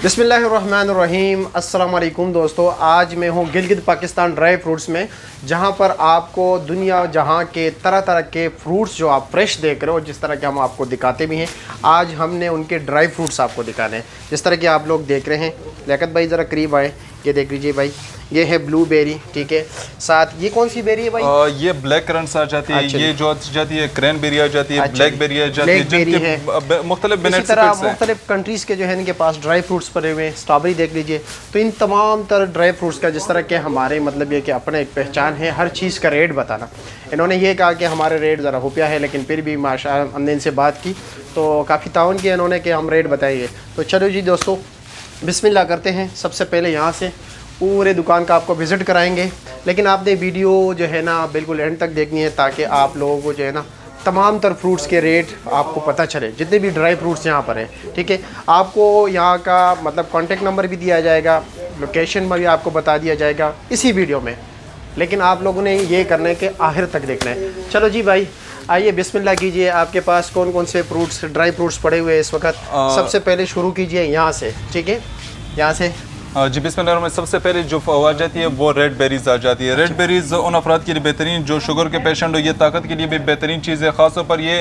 बिस्मिल्लाहिर्रहमानिर्रहीम। अस्सलाम वालेकुम दोस्तों, आज मैं हूँ गिलगित पाकिस्तान ड्राई फ्रूट्स में, जहाँ पर आपको दुनिया जहाँ के तरह तरह के फ्रूट्स जो आप फ्रेश देख रहे हो, जिस तरह के हम आपको दिखाते भी हैं, आज हमने उनके ड्राई फ्रूट्स आपको दिखाने हैं। जिस तरह के आप लोग देख रहे हैं, लियाकत भाई ज़रा करीब आए, ये देख लीजिए भाई, ये है ब्लूबेरी, ठीक है। साथ ये कौन सी बेरी है भाई? ये ब्लैक करंट्स आ जाती है, ये जो जाती है क्रैनबेरी आ जाती है, ब्लैक बेरी आ जाती है, जिनके मुख्तलिफ बेनिफिट्स हैं। मुख्तलिफ कंट्रीज़ के जो है इनके पास ड्राई फ्रूट्स पड़े हुए हैं। स्ट्रॉबेरी देख लीजिए। तो इन तमाम तरह ड्राई फ्रूट्स का जिस तरह के हमारे मतलब ये कि अपना एक पहचान है, हर चीज़ का रेट बताना। इन्होंने ये कहा कि हमारे रेट ज़रा हुपिया है, लेकिन फिर भी माशाअल्लाह हमने इनसे बात की तो काफ़ी ताउन किया इन्होंने कि हम रेट बताइए। तो चलो जी दोस्तों, बिस्मिल्लाह करते हैं। सबसे पहले यहाँ से पूरे दुकान का आपको विज़िट कराएंगे, लेकिन आपने वीडियो जो है ना बिल्कुल एंड तक देखनी है, ताकि आप लोगों को जो है ना तमाम तर फ्रूट्स के रेट आपको पता चले, जितने भी ड्राई फ्रूट्स यहाँ पर हैं, ठीक है। आपको यहाँ का मतलब कॉन्टेक्ट नंबर भी दिया जाएगा, लोकेशन में भी आपको बता दिया जाएगा इसी वीडियो में, लेकिन आप लोगों ने ये करने के आखिर तक देखना है। चलो जी भाई, आइए बिस्मिल्लाह कीजिए। आपके पास कौन कौन से फ्रूट्स ड्राई फ्रूट्स पड़े हुए हैं इस वक्त? सबसे पहले शुरू कीजिए यहाँ से, ठीक है, यहाँ से। जी बिस्मिल्लाह में सबसे पहले जो आ जाती है वो रेड बेरीज आ जाती है। रेड बेरीज उन अफराद के लिए बेहतरीन जो शुगर के पेशेंट हो, ये ताकत के लिए भी बेहतरीन चीज़ है। ख़ासतौर पर ये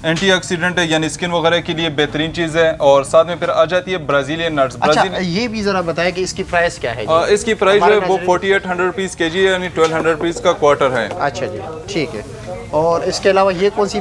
एंटीऑक्सीडेंट है, यानी स्किन वगैरह के लिए बेहतरीन चीज़ है। और साथ में फिर आ जाती है ब्राज़ीलियन नट्स। अच्छा, ये भी ज़रा बताएं कि इसकी प्राइस क्या है? इसकी प्राइस जो है वो 4800 रुपीज़ के जी, यानी 1200 रुपीज़ का क्वार्टर है। अच्छा जी, ठीक है। और इसके अलावा ये कौन सी?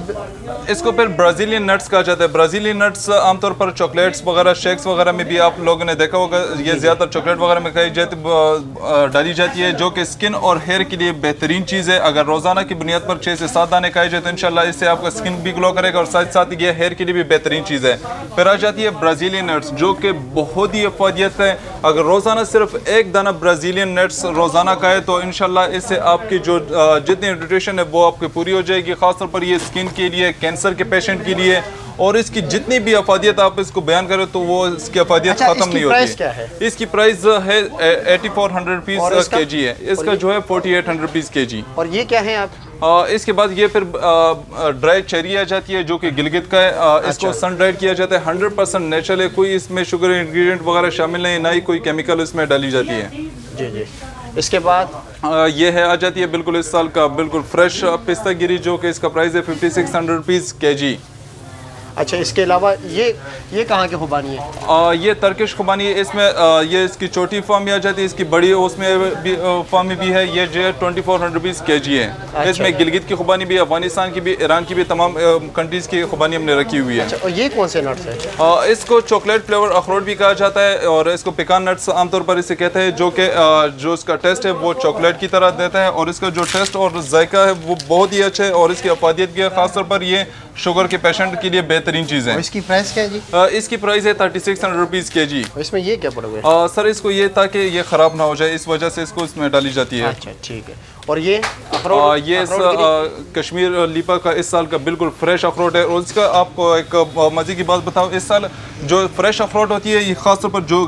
इसको फिर ब्राज़ीलियन नट्स कहा जाता है। ब्राज़ीलियन नट्स आमतौर पर चॉकलेट्स वगैरह, शेक्स वगैरह में भी आप लोगों ने देखा होगा, ये ज़्यादातर चॉकलेट वगैरह में डाली जाती है, जो कि स्किन और हेयर के लिए बेहतरीन चीज़ है। अगर रोज़ाना की बुनियाद पर 6 से 7 दाने खाए जाए तो इंशाल्लाह इससे आपका स्किन भी ग्लो करेगा, और साथ साथ ये हेयर के लिए भी बेहतरीन चीज़ है। फिर आ जाती है ब्राज़ीलियन नट्स, जो कि बहुत ही अफादियत है। अगर रोज़ाना सिर्फ एक दाना ब्राज़ीलियन नट्स रोज़ाना खाए तो इंशाल्लाह इससे आपकी जो जितनी न्यूट्रिशन है वो आपकी पूरी हो जाएगी। ख़ासतौर पर ये स्किन के लिए, कैंसर के पेशेंट के लिए, और इसकी जितनी भी अफादियत आप इसको बयान करें तो वो इसकी अफादियत खत्म नहीं होती। क्या है? इसकी प्राइस है 8400 रुपीज़ के जी है। इसका जो है 4800 रुपीज़ के जी। और ये क्या है आप? इसके बाद ये फिर ड्राई चेरी आ जाती है, जो कि गिलगित का है। इसको सन ड्राइड किया जाता है, 100% नेचुरल है, कोई इसमें शुगर इंग्रेडिएंट वगैरह शामिल नहीं, ना ही कोई केमिकल इसमें डाली जाती है। जी जी। इसके बाद ये है आ जाती है बिल्कुल इस साल का बिल्कुल फ्रेश पिस्ता गिरी, जो कि इसका प्राइस है 5600 रुपीज़ के जी। अच्छा, इसके अलावा ये कहाँ के खुबानी है? ये तर्किश खुबानी है। इसमें ये इसकी छोटी फॉर्म में आ जाती है, इसकी बड़ी उसमें भी फॉर्म में भी है। ये जो है 2400 रुपीज़ के जी है। अच्छा, इसमें गिलगित की खुबानी भी, अफगानिस्तान की भी, ईरान की भी, तमाम कंट्रीज़ की खुबानी हमने रखी हुई है। अच्छा, और ये कौन से नट्स है? इसको चॉकलेट फ्लेवर अखरोट भी कहा जाता है, और इसको पिकान नट्स आमतौर पर इसे कहते हैं, जो कि जो इसका टेस्ट है वो चॉकलेट की तरह देता है, और इसका जो टेस्ट और जायका है वो बहुत ही अच्छा है, और इसकी अफादियत भी है। खासतौर पर ये शुगर के पेशेंट के लिए बेहतरीन चीज़ है। इसकी प्राइस क्या है जी? इसकी प्राइस है 3600 रुपीज़ के जी। इसमें ये क्या पड़ा हुआ है? सर इसको ये ताकि ये ख़राब ना हो जाए, इस वजह से इसको इसमें डाली जाती है। अच्छा, ठीक है। और ये अखरोट? ये कश्मीर लीपा का इस साल का बिल्कुल फ्रेश अखरोट है। और इसका आपको एक मज़े की बात बताओ, इस साल जो फ्रेश अखरोट होती है, ये ख़ासतौर पर जो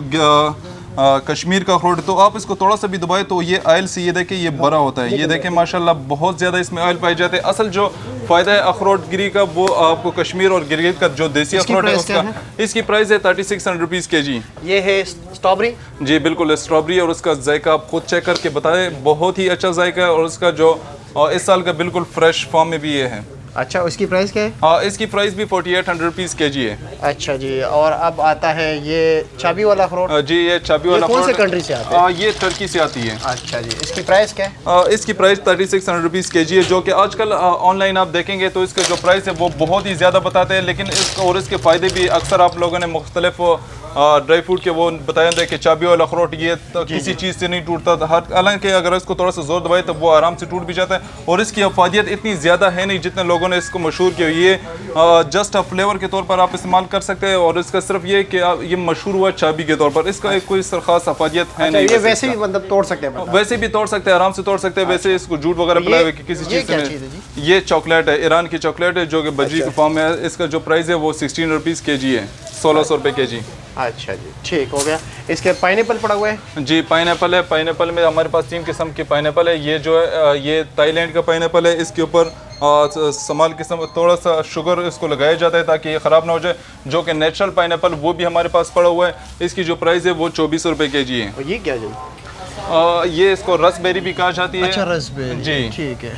कश्मीर का अखरोट, तो आप इसको थोड़ा सा भी दबाए तो ये ऑयल से ये देखें ये बड़ा होता है। ये देखें माशाल्लाह बहुत ज़्यादा इसमें ऑयल पाए जाते हैं। असल जो फ़ायदा है अखरोट गिरी का वो आपको कश्मीर और गिलगित का जो देसी अखरोट है उसका, इसकी प्राइस है 3600 रुपीज़ के जी। ये है स्ट्रॉबेरी? जी बिल्कुल स्ट्रॉबेरी, और उसका जायका आप खुद चेक करके बताएं, बहुत ही अच्छा जायका है, और उसका जो इस साल का बिल्कुल फ्रेश फॉर्म में भी ये है। अच्छा, उसकी प्राइस क्या है? इसकी प्राइस भी 4800 रुपीज़ के जी है। अच्छा जी। और अब आता है ये चाबी वाला अखरोट? जी, ये चाबी वाला कौन से कंट्री से आता है? ये टर्की से आती है। अच्छा जी। इसकी प्राइस क्या है? इसकी प्राइस 3600 रुपीज़ के जी है, जो कि आजकल ऑनलाइन आप देखेंगे तो इसका जो प्राइस है वो बहुत ही ज़्यादा बताते हैं, लेकिन इसको और इसके फ़ायदे भी अक्सर आप लोगों ने मुख्तलिफ ड्राई फ्रूट के वो बताया था कि चाबी वाला अखरोट ये किसी चीज़ से नहीं टूटता था। हालांकि अगर इसको थोड़ा सा जोर दबाए तो वो आराम से टूट भी जाता है, और इसकी अफादियत इतनी ज़्यादा है नहीं जितने लोगों ने इसको मशहूर किया। ये जस्ट फ्लेवर के तौर पर आप इस्तेमाल कर सकते हैं, और इसका सिर्फ ये कि ये मशहूर हुआ चाबी के तौर पर, इसका एक कोई खास अफादियत है नहीं। ये वैसे भी मतलब तोड़ सकते हैं? वैसे भी तोड़ सकते हैं, आराम से तोड़ सकते हैं। वैसे इसको जूट वगैरह बनाए हुए किसी चीज़ से। ये चॉकलेट है, ईरान की चॉकलेट है, जो कि बजरी के फॉर्म में है। इसका जो प्राइस है वो 16 रुपीज़ के जी है, 1600 रुपये के जी। अच्छा जी, ठीक हो गया। इसके पाइनएप्पल पड़ा हुआ है? जी, पाइनएप्पल है। पाइनएप्पल में हमारे पास 3 किस्म की पाइनएप्पल है। ये जो है ये थाईलैंड का पाइनएप्पल है, इसके ऊपर संभाल किस्म थोड़ा सा शुगर इसको लगाया जाता है ताकि ये ख़राब ना हो जाए, जो कि नेचुरल पाइनएप्पल वो भी हमारे पास पड़ा हुआ है। इसकी जो प्राइस है वो 24 रुपये kg है। और ये क्या जी? ये इसको रसबेरी भी कहा जाती है। अच्छा, रसबेरी जी, ठीक है,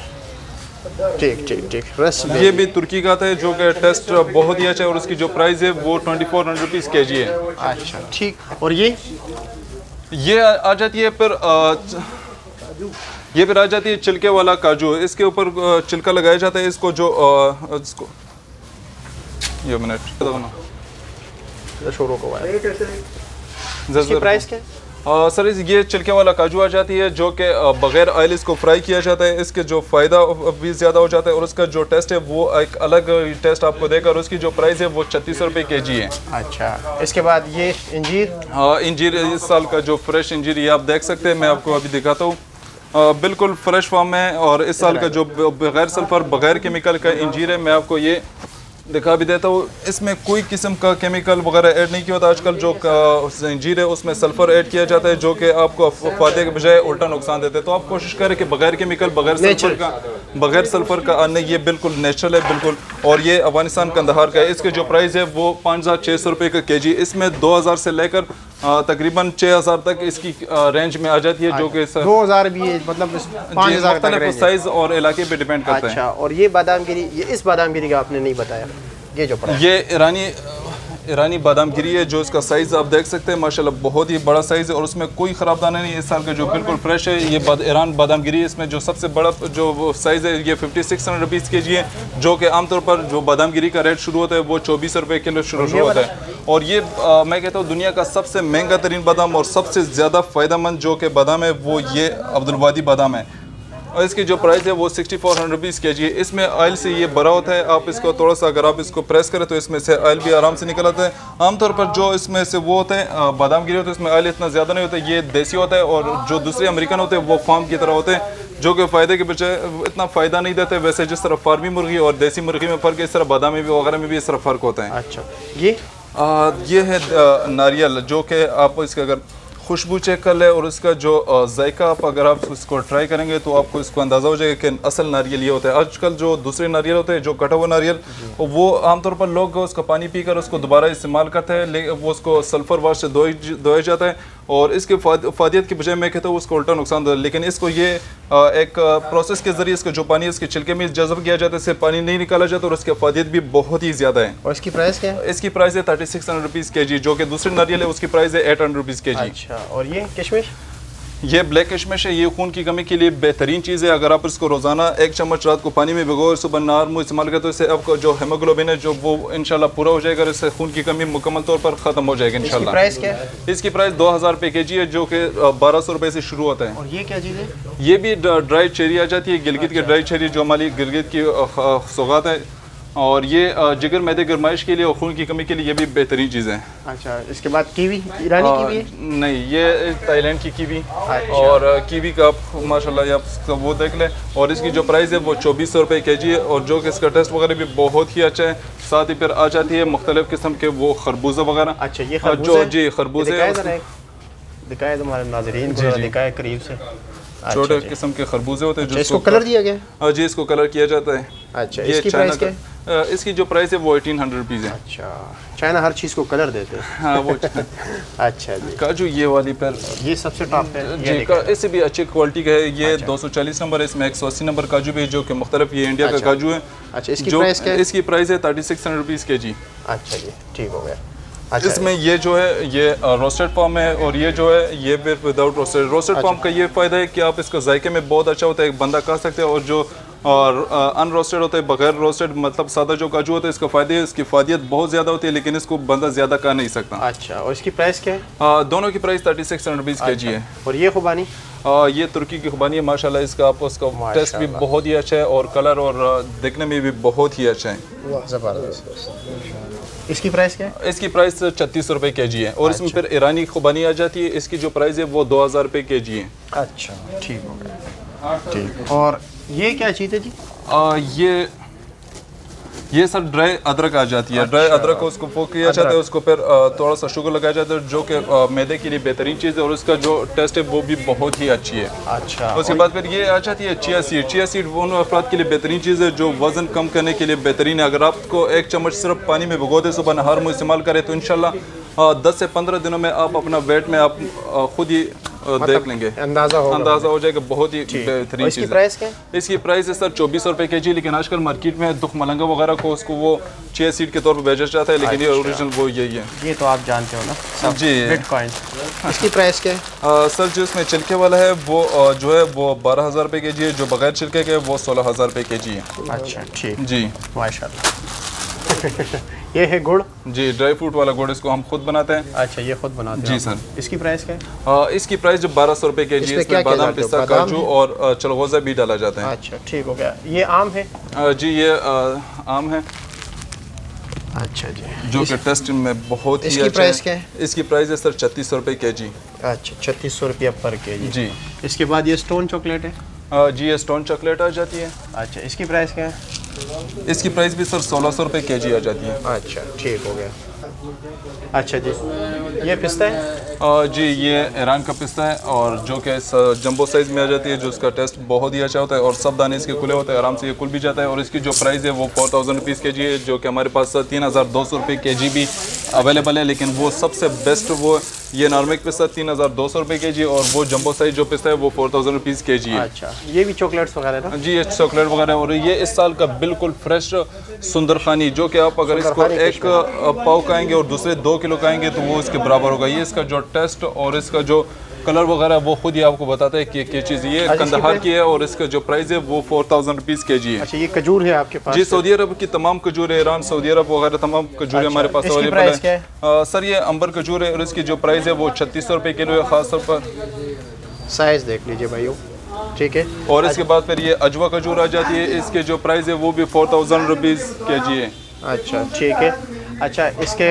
ठीक ठीक ठीक, रसबेरी। ये भी तुर्की का था, जो कि टेस्ट बहुत ही अच्छा है और उसकी जो प्राइस है वो 2400 रुपीज़ kg है। अच्छा ठीक। और ये आ जाती है फिर ये फिर आ जाती है छिलके वाला काजू। इसके ऊपर छिलका लगाया जाता है। इसको जो इसको ये मिनट शुरू को इसकी इसकी प्राइस क्या है? सर ये छिलके वाला काजू आ जाती है, जो कि बगैर ऑयल इसको फ्राई किया जाता है। इसके जो फ़ायदा भी ज़्यादा हो जाता है और उसका जो टेस्ट है वो एक अलग टेस्ट आपको देगा। और उसकी जो प्राइस है वो 36 रुपये kg है। अच्छा, इसके बाद ये इंजीर। इंजीर इस साल का जो फ्रेश इंजीर ये आप देख सकते हैं, मैं आपको अभी दिखाता हूँ। बिल्कुल फ्रेश फॉर्म है और इस साल का जो बगैर सल्फर बगैर केमिकल का इंजीर है, मैं आपको ये दिखा भी देता हूँ। इसमें कोई किस्म का केमिकल वगैरह ऐड नहीं किया होता। आजकल जो इंजीर है उसमें सल्फर ऐड किया जाता है, जो कि आपको फायदे के बजाय उल्टा नुकसान देते हैं। तो आप कोशिश करें कि बगैर केमिकल बगैर सल्फर का आने, ये बिल्कुल नेचुरल है बिल्कुल। और ये अफगानिस्तान कंदहार का है। इसके जो प्राइस है वो 5600 रुपये का kg। इसमें 2000 से लेकर तकरीबन 6000 तक इसकी रेंज में आ जाती है, जो कि 2000 भी है, मतलब 5000 तक साइज और इलाके पे डिपेंड करता है। अच्छा, और ये बादाम गिरी, ये इस बादाम गिरी का आपने नहीं बताया, ये जो पड़ा है ये ईरानी बादाम गिरी है, जो इसका साइज़ आप देख सकते हैं माशाल्लाह बहुत ही बड़ा साइज़ है और उसमें कोई ख़राब दाना नहीं है। इस साल का जो बिल्कुल फ्रेश है ये ईरान बादाम गिरी है। इसमें जो सबसे बड़ा जो साइज़ है ये 5600 रुपीज़ kg है, जो कि आमतौर पर जो बादाम गिरी का रेट शुरू होता है वो 24 रुपये किलो शुरू होता है। और ये मैं कहता हूँ दुनिया का सबसे महंगा तरीन बादाम और सबसे ज़्यादा फ़ायदेमंद जो कि बादाम है वो ये अब्दुलवादी बादाम है। और इसकी जो प्राइस है वो 6400 रुपीज़ kg है। इसमें ऑयल से ये भरा होता है। आप इसको थोड़ा सा अगर आप इसको प्रेस करें तो इसमें से ऑयल भी आराम से निकल आता है। आमतौर पर जो इसमें से वो होता है बादाम गिरी होता है, इसमें ऑयल इतना ज़्यादा नहीं होता है, ये देसी होता है। और जो दूसरे अमेरिकन होते हैं वो फार्म की तरह होते हैं, जो कि फ़ायदे के बजाय इतना फ़ायदा नहीं देते। वैसे जिस तरह फार्मी मुर्गी और देसी मुर्गी में फ़र्क है, इस तरह बादाम में भी वगैरह में भी इस तरह फ़र्क होता है। अच्छा, ये है नारियल, जो कि आप इसका अगर खुशबू चेक कर ले और उसका जो जायका आप अगर आप इसको ट्राई करेंगे तो आपको इसको अंदाज़ा हो जाएगा कि असल नारियल ये होता है। आजकल जो दूसरे नारियल होते हैं, जो कटा हुआ नारियल, वो आमतौर पर लोग उसका पानी पीकर उसको दोबारा इस्तेमाल करते हैं, लेकिन वो उसको सल्फ़र वाश से धोया जाता है और इसके फ़ायदियत के बजाय मैं कहता हूँ उसको उल्टा नुकसान दे। लेकिन इसको ये एक प्रोसेस के ज़रिए इसका जो पानी इसके छिलके में जज़ब किया जाता है, इससे पानी नहीं निकाला जाता और उसकी फ़ायदियत भी बहुत ही ज़्यादा है। और इसकी प्राइस क्या है? इसकी प्राइस है 3600 रुपीज़ kg, जो कि दूसरे नारियल है उसकी प्राइस है 800 रुपीज़ kg। अच्छा, और ये किशमिश? ये ब्लैक किशमिश है। ये खून की कमी के लिए बेहतरीन चीज़ है। अगर आप इसको रोज़ाना 1 चम्मच रात को पानी में भिगो और सुबह नहार मुँह इस्तेमाल करें तो इससे आपका जो हेमोग्लोबिन है जो वो इंशाल्लाह पूरा हो जाएगा और इससे खून की कमी मुकम्मल तौर पर ख़त्म हो जाएगी इंशाल्लाह। इसकी प्राइस क्या है? इसकी प्राइस 2000 रुपये kg है, जो कि 1200 रुपये से शुरू होता है। और ये क्या चीज़ है? ये भी ड्राई चेरी आ जाती है, गिलगित की ड्राई चेरी, जो हमारी गिलगित की सौगात है। और ये जिगर मैदे गरमाइश के लिए और खून की कमी के लिए ये भी बेहतरीन चीज़ है। अच्छा, इसके बाद कीवी, ईरानी कीवी है? नहीं, ये थाईलैंड की कीवी। अच्छा। और कीवी का आप माशाल्लाह आप वो देख लें। और इसकी जो प्राइस है वो 2400 रुपये kg है और जो कि इसका टेस्ट वगैरह भी बहुत ही अच्छा है। साथ ही फिर आ जाती है मुख्तलिफ किस्म के वो खरबूजा वगैरह। अच्छा, ये खरबूजा? जी खरबूजे दिखाए तुम्हारे नाज़रीन को, दिखाए करीब से। छोटे किस्म के खरबूजे होते हैं जो इसको कलर दिया गया? जी, इसको कलर किया जाता है। अच्छा, इसकी प्राइस क्या है? इसकी जो प्राइस है वो 1800 रुपीज़ है। अच्छा, चाइना हर चीज़ को कलर देते हैं। हाँ वो अच्छा जी। काजू ये वाली पर ये सबसे टॉप है जी, इससे भी अच्छी क्वालिटी का है। ये 240 नंबर है, इसमें 180 नंबर काजू भी है, जो कि मुख्तलिफ ये इंडिया का काजू है। अच्छा, इसकी प्राइस क्या है? इसकी प्राइस है 3600 रुपीज़ kg। अच्छा जी, ठीक हो गया। अच्छा, इसमें ये जो है ये रोस्टेड फॉर्म है और ये जो है ये विदाउट रोस्टेड फॉर्म का ये फ़ायदा है कि आप इसका जायके में बहुत अच्छा होता है, एक बंदा खा सकते हैं। और जो अनरोस्टेड होता है, बगैर रोस्टेड मतलब सादा जो काजू होता है, इसका फ़ायदे है, इसकी फ़ायदियत बहुत ज़्यादा होती है, लेकिन इसको बंदा ज़्यादा खा नहीं सकता। अच्छा, और इसकी प्राइस क्या है? दोनों की प्राइस 3600 रुपीज़ kg है। और ये खुबानी? ये तुर्की की खुबानी है माशाल्लाह। इसका आपको उसका टेस्ट भी बहुत ही अच्छा है और कलर और देखने में भी बहुत ही अच्छा है। वाह, ज़बरदस्त। इसकी प्राइस क्या है? इसकी प्राइस 3600 रुपये kg है। और इसमें फिर ईरानी खुबानी आ जाती है, इसकी जो प्राइस है वो 2000 रुपये kg है। अच्छा, ठीक हो गया, ठीक। और ये क्या चीज़ है जी? ये सर ड्राई अदरक आ जाती है। ड्राई अदरक को उसको फोक किया जाता है, उसको फिर थोड़ा सा शुगर लगाया जाता है, जो कि मैदे के लिए बेहतरीन चीज़ है और उसका जो टेस्ट है वो भी बहुत ही अच्छी है। अच्छा, उसके बाद फिर ये आ जाती है चिया सीड। चिया सीड वो उन अफराद के लिए बेहतरीन चीज़ है जो वज़न कम करने के लिए बेहतरीन है। अगर आपको 1 चम्मच सिर्फ पानी में भिगो दे, सुबह नहर में इस्तेमाल करें तो इंशाल्लाह 10 से 15 दिनों में आप अपना वेट में आप खुद ही देख लेंगे, अंदाज़ा हो जाएगा। बहुत ही बेहतरीन चीज़ है। प्राइस क्या है? इसकी प्राइस है सर 2400 रुपये के जी, लेकिन आजकल मार्केट में दुख मलंगा वगैरह को उसको वो चिया सीड के तौर पर बेचा जाता है, लेकिन ये ओरिजिनल वो यही है। ये तो आप जानते हो ना जी, बिटकॉइन। इसकी प्राइस क्या है? सर जो इसमें छिलके वाला है वो जो है वो 12,000 रुपये के जी है, जो बगैर छिलके के वो 16,000 रुपये के जी है। अच्छा, ठीक जी, माशाल्लाह। ये है गुड़। जी, ड्राई फ्रूट वाला गुड़, इसको हम खुद बनाते हैं। अच्छा, ये खुद बनाते हैं जी आप? सर। इसकी प्राइस क्या है? इसकी प्राइस जो 1200 रुपये के जी है, इसमें बादाम, पिस्ता, काजू और चलगोज़ा भी डाला जाता है। अच्छा, ठीक हो गया। ये आम है? जी, ये आम है। अच्छा जी, जो कि टेस्ट में बहुत ही इसकी अच्छा प्राइस है। क्या है? इसकी प्राइस है सर 3600 रुपये के जी। अच्छा, 3600 रुपया पर के जी। जी। इसके बाद ये स्टोन चॉकलेट है? जी, ये स्टोन चॉकलेट आ जाती है। अच्छा, इसकी प्राइस क्या है? इसकी प्राइस भी सर 1600 रुपये के जी आ जाती है। अच्छा, ठीक हो गया। अच्छा जी, ये पिस्ता है? जी, ये ईरान का पिस्ता है और जो कि जंबो साइज़ में आ जाती है, जो उसका टेस्ट बहुत ही अच्छा होता है और सब दाने इसके खुले होते हैं, आराम से ये खुल भी जाता है। और इसकी जो प्राइस है वो 4000 रुपीज़ के जी है, जो कि हमारे पास 3200 रुपये के जी भी अवेलेबल है। लेकिन वो सबसे बेस्ट वो ये नॉर्मल पिस्ता 3200 रुपये के जी, और वो जंबो साइज़ जो पिस्ता है वो 4000 रुपीज़ के जी है। अच्छा, ये भी चॉकलेट्स वगैरह ना? जी, ये चॉकलेट वगैरह, और ये इस साल का बिल्कुल फ्रेश सुंदरखानी, जो कि आप अगर इसको एक पाव खाएंगे और दूसरे 2 किलो खाएंगे तो वो इसके बराबर होगा। ये इसका जो टेस्ट और इसका जो कलर वगैरह वो खुद ही आपको बताता है कि क्या चीज़ ये कंदहार की है, और इसका जो प्राइस है वो 4000 रुपीज़ के जी है। अच्छा, ये खजूर है आपके पास? जी, सऊदी अरब की तमाम खजूर है, ईरान, सऊदी अरब वगैरह तमाम खजूर हमारे पास अवेलेबल है। सर ये अंबर खजूर है और इसकी जो प्राइस है वो 3600 रुपये किलो है, ख़ास तौर पर। साइज़ देख लीजिए भाइयों, ठीक है। और इसके बाद फिर ये अजवा खजूर आ जाती है, इसके जो प्राइस है वो भी 4000 रुपीज़ के जी है। अच्छा, ठीक है। अच्छा, इसके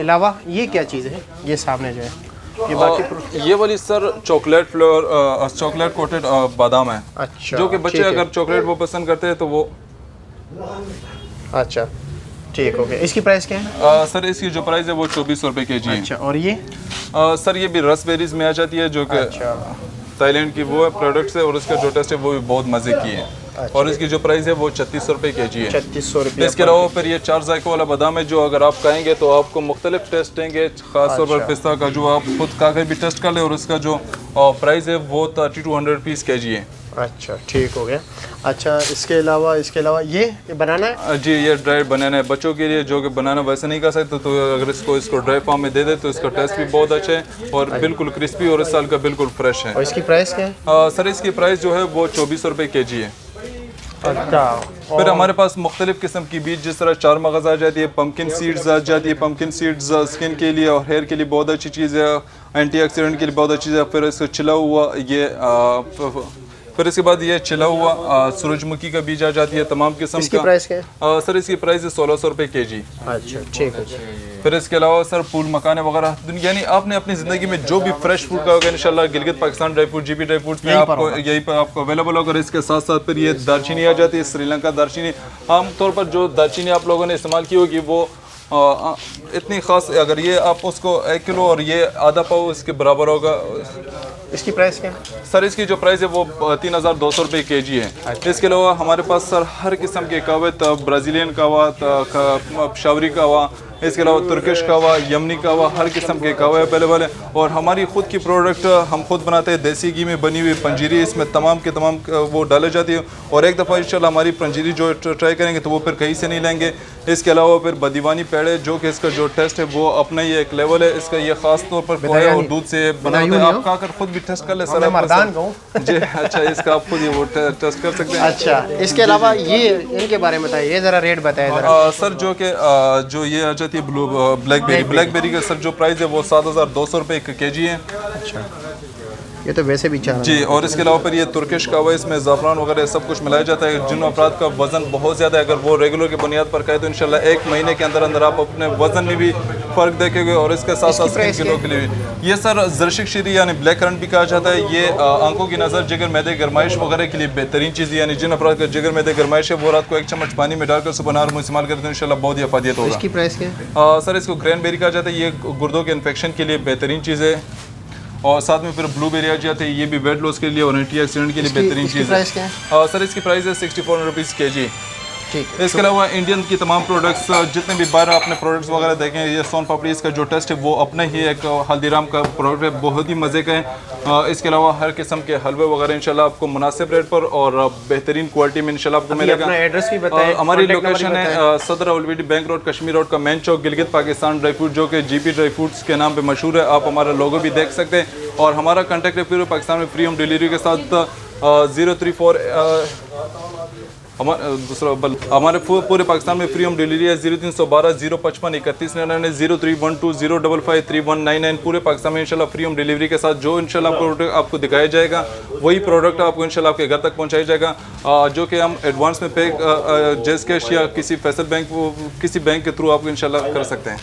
अलावा ये क्या चीज़ है? ये सामने जो है ये बाकी ये वाली sir chocolate flavour chocolate coated बादाम है। अच्छा, जो कि बच्चे अगर चॉकलेट वो पसंद करते हैं तो वो। अच्छा, ठीक हो गया। इसकी प्राइस क्या है? सर इसकी जो प्राइस है वो 2400 रुपये के जी है। अच्छा, और ये? सर ये भी रसबेरीज में आ जाती है, जो कि अच्छा, थाईलैंड की वो है प्रोडक्ट्स है, और उसका जो टेस्ट है वो भी बहुत मज़े की है। अच्छा। और इसकी जो प्राइस है वो 3600 रुपये के जी है। 3600 रुपये। इसके अलावा फिर ये 4 जायकों वाला बादाम है, जो अगर आप खाएंगे तो आपको मुख्तलिफ टेस्ट देंगे, खासतौर पर पिस्ता का, जो आप खुद खा कर भी टेस्ट कर लें, और उसका जो प्राइस है वो 3200 रुपीज़ के जी है। अच्छा, ठीक हो गया। अच्छा, इसके अलावा ये बनाना है? जी, ये ड्राई बनाना है बच्चों के लिए, जो कि बनाना वैसे नहीं कर सकते, तो अगर इसको ड्राई फॉर्म में दे दे तो इसका टेस्ट भी बहुत अच्छा है और बिल्कुल क्रिस्पी, और इस साल का बिल्कुल फ्रेश है। और इसकी प्राइस क्या है? सर इसकी प्राइस जो है वो 2400 रुपये के जी है। अच्छा, फिर हमारे पास मुख्तलिफ किस्म की बीज, जिस तरह 4 मगज़ आ जाती है, पम्पकिन सीड्स आ जाती है। पम्पकिन सीड्स स्किन के लिए और हेयर के लिए बहुत अच्छी चीज़ है, एंटीऑक्सीडेंट के लिए बहुत अच्छी चीज़ है। फिर इसको छिला हुआ फिर इसके बाद ये छिला हुआ सूरजमुखी का बीज आ जाती है, तमाम किस्म का। इसकी प्राइस क्या है? सर इसकी प्राइस है 1600 रुपये के जी। अच्छा, ठीक है। फिर इसके अलावा सर फूल मकाने वगैरह, यानी आपने अपनी ज़िंदगी में जो भी फ्रेश फूड खाओगे इंशाल्लाह Gilgit Pakistan dry fruit, GP dry fruits में आपको यहीं पर आपको अवेलेबल होगा। इसके साथ साथ फिर ये दालचीनी आ जाती है, श्रीलंका दालचीनी। आमतौर पर जो दालचीनी आप लोगों ने इस्तेमाल की होगी वो इतनी ख़ास, अगर ये आप उसको 1 किलो और ये आधा पाव इसके बराबर होगा। इसकी प्राइस क्या है? सर इसकी जो प्राइस है वो 3200 रुपये के जी है। अच्छा। इसके अलावा हमारे पास सर हर किस्म के कहवे, ब्राज़ीलियन कहवा, शावरी कहवा, इसके अलावा तुर्किश कहवा, यमनी कहवा, हर किस्म के कहवे अवेलेबल है। और हमारी ख़ुद की प्रोडक्ट हम खुद बनाते हैं, देसी घी में बनी हुई पंजीरी, इसमें तमाम के तमाम वो डाले जाती है। और एक दफ़ा इंशाल्लाह हमारी पंजीरी जो ट्राई करेंगे तो वो फिर कहीं से नहीं लेंगे। इसके अलावा फिर बदीवानी पेड़े, जो कि इसका जो टेस्ट है वो अपना ही एक लेवल है। इसका ये ख़ास तौर पर खोया और दूध से बना होता है। आप खाकर खुद भी टेस्ट कर ले सर। जी, अच्छा, इसका आप खुद ही वो टेस्ट कर सकते हैं। अच्छा, इसके अलावा ये इनके बारे में बताइए, ये ज़रा रेट बताइए ज़रा। सर जो कि जो ये आ जाती है ब्लैकबेरी का सर जो प्राइस है वो 7200 रुपये के जी है। अच्छा, ये तो वैसे भी चार जी। और इसके अलावा फिर ये तुर्किश कहवा, इसमें ज़ाफ़रान वगैरह सब कुछ मिलाया जाता है। जिन अफराद का वज़न बहुत ज़्यादा है, अगर वो रेगुलर की बुनियाद पर खाए तो इंशाल्लाह 1 महीने के अंदर अंदर आप अपने वज़न में भी फ़र्क देखेंगे। और इसके साथ साथ स्किन ग्लो के लिए ये सर ज़रशिक शीरी यानी ब्लैक करंट भी कहा जाता है। ये आंखों की नज़र, जिगर, मैदे, गरमाइश वगैरह के लिए बेहतरीन चीज़, यानी जिन अफराद का जिगर, मैदे, गरमाइश है वो रात को 1 चम्मच पानी में डालकर सुबह नहर में इस्तेमाल करते हैं, इंशाल्लाह बहुत ही अफादियत होगा। इसकी प्राइस क्या है? सर इसको क्रैनबेरी कहा जाता है। ये गुर्दों के इन्फेक्शन के लिए बेहतरीन चीज़ है। और साथ में फिर ब्लूबेरी आ जाती है, ये भी वेट लॉस के लिए और एंटी ऑक्सीडेंट के लिए बेहतरीन चीज़ है। प्राइस क्या है? सर इसकी प्राइस है 64 रुपीज़ kg। ठीक। इसके अलावा इंडियन की तमाम प्रोडक्ट्स, जितने भी बाहर आपने प्रोडक्ट्स वगैरह देखें, ये सोन पापड़ी इसका जो टेस्ट है वो अपना ही एक हल्दीराम का प्रोडक्ट है, बहुत ही मज़े का है। इसके अलावा हर किस्म के हलवे वगैरह इंशाल्लाह आपको मुनासिब रेट पर और बेहतरीन क्वालिटी में इंशाल्लाह आपको मिलेगा। अपना एड्रेस भी बताएं। हमारी लोकेशन है सदर अवलवीडी बैंक रोड, कश्मीर रोड का मेन चौक, गिलगित पाकिस्तान ड्राई फ्रूट, जो कि GP ड्राई फ्रूट्स के नाम पे मशहूर है। आप हमारा लोगो भी देख सकते हैं। और हमारा कॉन्टैक्ट है पूरे पाकिस्तान में फ्री होम डिलीवरी के साथ 034 हमारे पूरे पाकिस्तान में फ्री होम डिलीवरी है। 0312 055 31 99 0312 055 3199 पूरे पाकिस्तान में इंशाल्लाह फ्री होम डिलीवरी के साथ जो इंशाल्लाह प्रोडक्ट आपको दिखाया जाएगा वही प्रोडक्ट आपको इंशाल्लाह आपके घर तक पहुंचाया जाएगा, जो कि हम एडवांस में पे जैस कैश या किसी फैसल बैंक किसी बैंक के थ्रू आपको इंशाल्लाह कर सकते हैं।